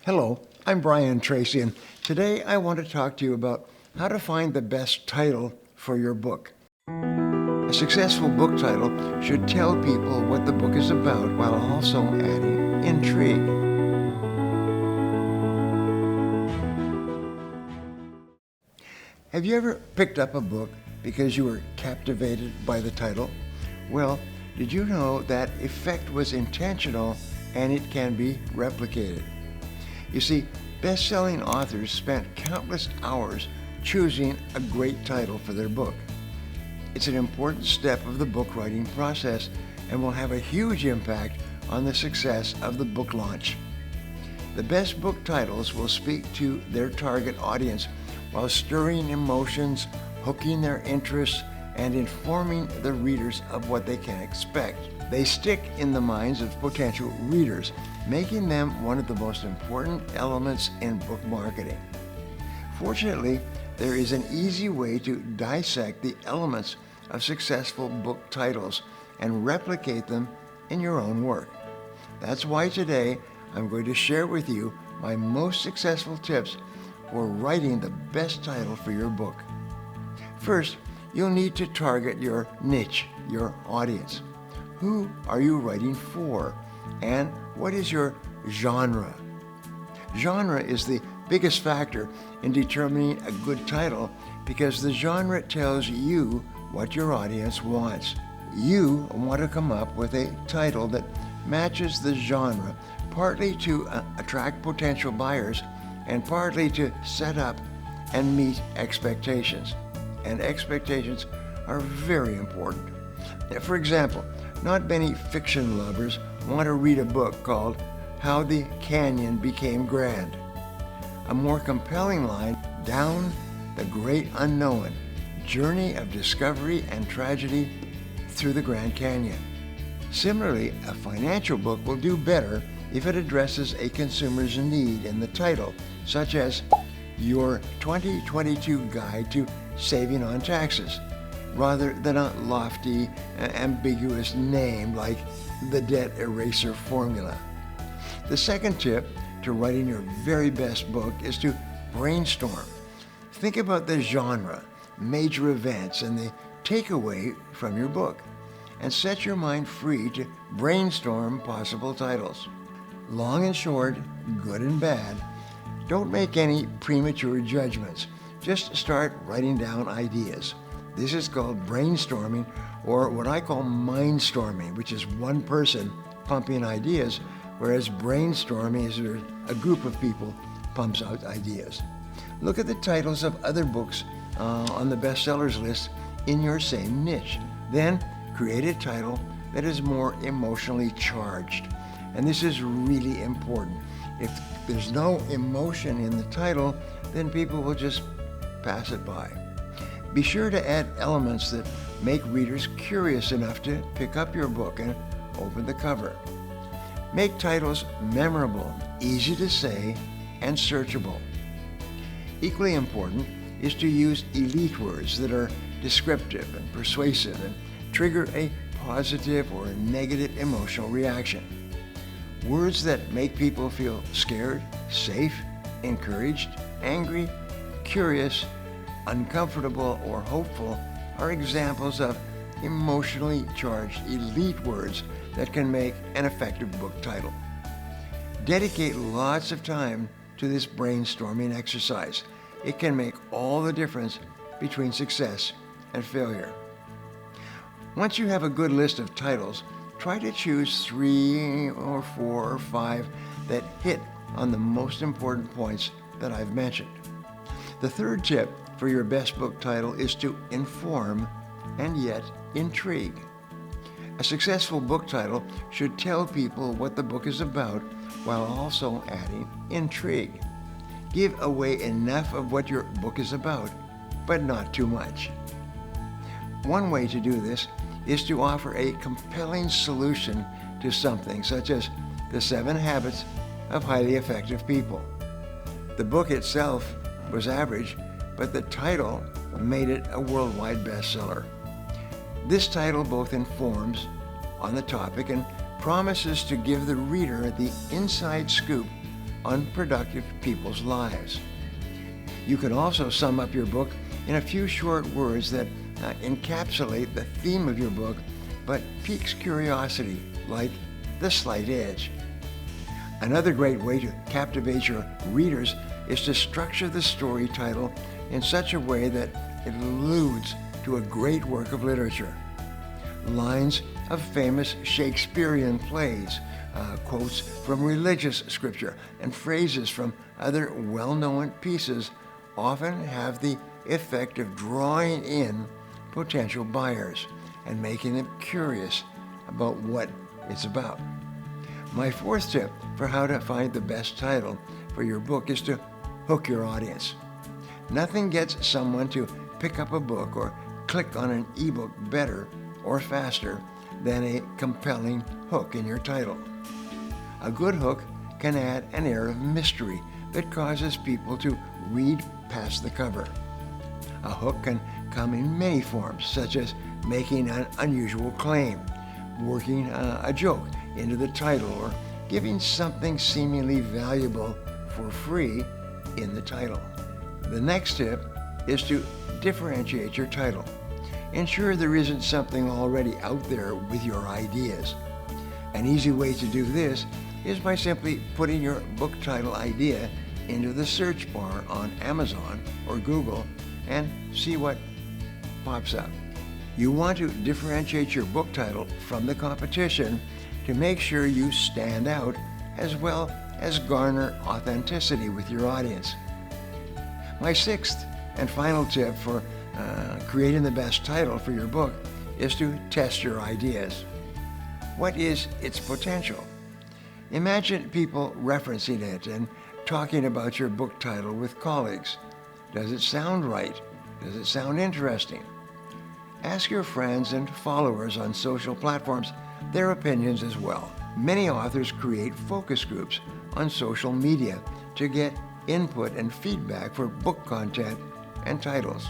Hello, I'm Brian Tracy, and today I want to talk to you about how to find the best title for your book. A successful book title should tell people what the book is about while also adding intrigue. Have you ever picked up a book because you were captivated by the title? Well, did you know that effect was intentional and it can be replicated? You see, best-selling authors spent countless hours choosing a great title for their book. It's an important step of the book writing process and will have a huge impact on the success of the book launch. The best book titles will speak to their target audience while stirring emotions, hooking their interest, and informing the readers of what they can expect. They stick in the minds of potential readers, making them one of the most important elements in book marketing. Fortunately, there is an easy way to dissect the elements of successful book titles and replicate them in your own work. That's why today I'm going to share with you my most successful tips for writing the best title for your book. First, you'll need to target your niche, your audience. Who are you writing for? And what is your genre? Genre is the biggest factor in determining a good title because the genre tells you what your audience wants. You want to come up with a title that matches the genre, partly to attract potential buyers and partly to set up and meet expectations. And expectations are very important. For example, not many fiction lovers want to read a book called How the Canyon Became Grand. A more compelling line, Down the Great Unknown, Journey of Discovery and Tragedy Through the Grand Canyon. Similarly, a financial book will do better if it addresses a consumer's need in the title, such as Your 2022 Guide to Saving on Taxes, rather than a lofty, ambiguous name like the Debt Eraser Formula. The second tip to writing your very best book is to brainstorm. Think about the genre, major events, and the takeaway from your book, and set your mind free to brainstorm possible titles. Long and short, good and bad. Don't make any premature judgments. Just start writing down ideas. This is called brainstorming, or what I call mindstorming, which is one person pumping ideas, whereas brainstorming is a group of people pumps out ideas. Look at the titles of other books on the bestsellers list in your same niche. Then create a title that is more emotionally charged. And this is really important. If there's no emotion in the title, then people will just pass it by. Be sure to add elements that make readers curious enough to pick up your book and open the cover. Make titles memorable, easy to say, and searchable. Equally important is to use elite words that are descriptive and persuasive and trigger a positive or a negative emotional reaction. Words that make people feel scared, safe, encouraged, angry, curious, uncomfortable, or hopeful are examples of emotionally charged elite words that can make an effective book title. Dedicate lots of time to this brainstorming exercise. It can make all the difference between success and failure. Once you have a good list of titles, try to choose 3 or 4 or 5 that hit on the most important points that I've mentioned. The third tip for your best book title is to inform and yet intrigue. A successful book title should tell people what the book is about while also adding intrigue. Give away enough of what your book is about, but not too much. One way to do this is to offer a compelling solution to something, such as The 7 Habits of Highly Effective People. The book itself was average, but the title made it a worldwide bestseller. This title both informs on the topic and promises to give the reader the inside scoop unproductive people's lives. You can also sum up your book in a few short words that encapsulate the theme of your book, but piques curiosity, like the slight edge. Another great way to captivate your readers is to structure the story title in such a way that it alludes to a great work of literature. Lines of famous Shakespearean plays, quotes from religious scripture, and phrases from other well-known pieces often have the effect of drawing in potential buyers and making them curious about what it's about. My fourth tip for how to find the best title for your book is to hook your audience. Nothing gets someone to pick up a book or click on an ebook better or faster than a compelling hook in your title. A good hook can add an air of mystery that causes people to read past the cover. A hook can come in many forms, such as making an unusual claim, working a joke into the title, or giving something seemingly valuable for free in the title. The next tip is to differentiate your title. Ensure there isn't something already out there with your ideas. An easy way to do this is by simply putting your book title idea into the search bar on Amazon or Google and see what pops up. You want to differentiate your book title from the competition to make sure you stand out, as well as garner authenticity with your audience. My sixth and final tip for creating the best title for your book is to test your ideas. What is its potential? Imagine people referencing it and talking about your book title with colleagues. Does it sound right? Does it sound interesting? Ask your friends and followers on social platforms their opinions as well. Many authors create focus groups on social media to get input and feedback for book content and titles.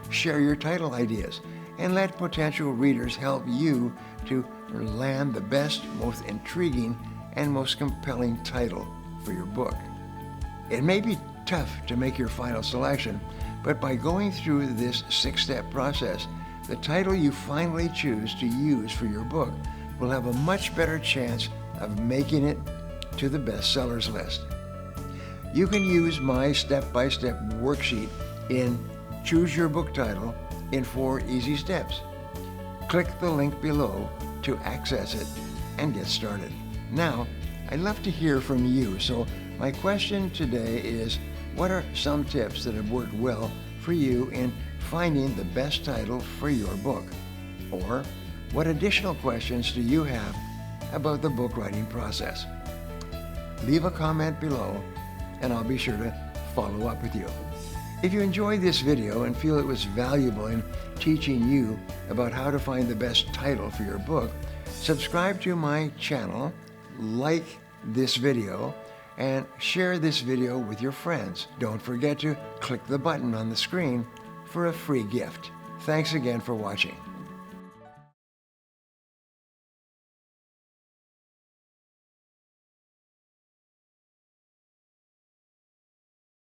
Share your title ideas and let potential readers help you to land the best, most intriguing, and most compelling title for your book. It may be tough to make your final selection, but by going through this 6-step process, the title you finally choose to use for your book will have a much better chance of making it to the bestsellers list. You can use my step-by-step worksheet in Choose Your Book Title in 4 easy steps. Click the link below to access it and get started. Now, I'd love to hear from you, so my question today is, what are some tips that have worked well for you in finding the best title for your book? Or what additional questions do you have about the book writing process? Leave a comment below and I'll be sure to follow up with you. If you enjoyed this video and feel it was valuable in teaching you about how to find the best title for your book, subscribe to my channel, like this video, and share this video with your friends. Don't forget to click the button on the screen for a free gift. Thanks again for watching.